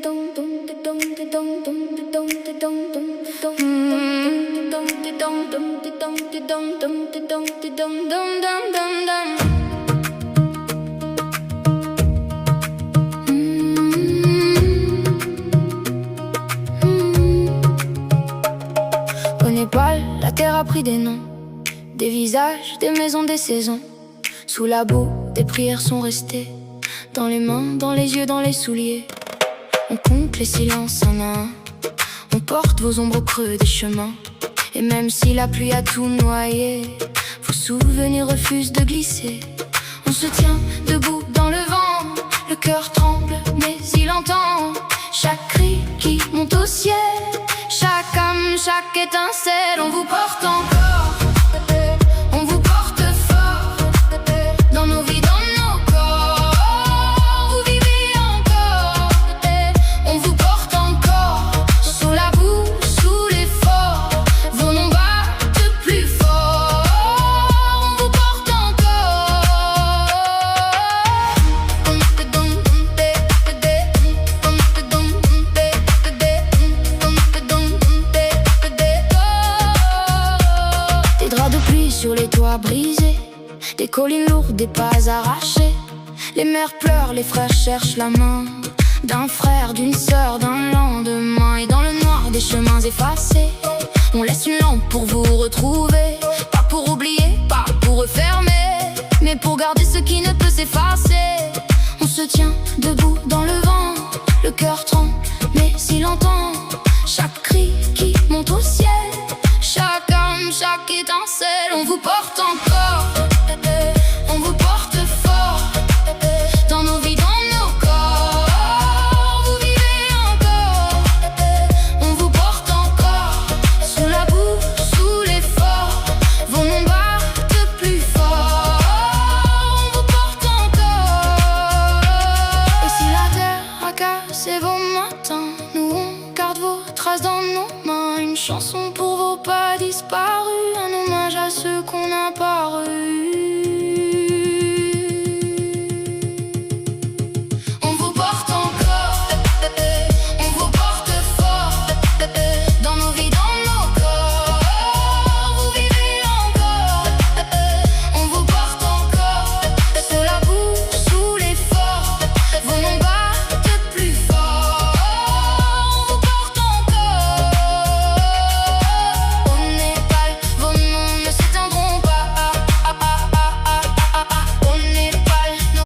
Au Népal, la terre a pris des noms, des visages, des maisons, des saisons. Sous la boue, des prières sont restées, dans les mains, dans les yeux, dans les souliers. On compte les silences un à un, on porte vos ombres au creux des chemins. Et même si la pluie a tout noyé, vos souvenirs refusent de glisser. On se tient debout dans le vent, le cœur tremble mais il entend chaque cri qui monte au ciel, chaque âme, chaque étincelle. On vous porte encore, on vous porte fort, dans nos vies, dans nos corps. Vous vivez encore, on vous porte encore, sous la boue, sous l'effort. Vos noms battent plus fort, on vous porte encore. Des draps de pluie sur les toits brisés, des collines lourdes, des pas arrachés. Les mères pleurent, les frères cherchent la main d'un frère, d'une sœur, d'un lendemain. Et dans le noir des chemins effacés, on laisse une lampe pour vous retrouver. Pas pour oublier, pas pour refermer, mais pour garder ce qui ne peut s'effacer. On se tient debout dans le vent, le cœur tremble mais il entend chaque cri qui monte au ciel, chaque âme, chaque étincelle. On vous porte encore.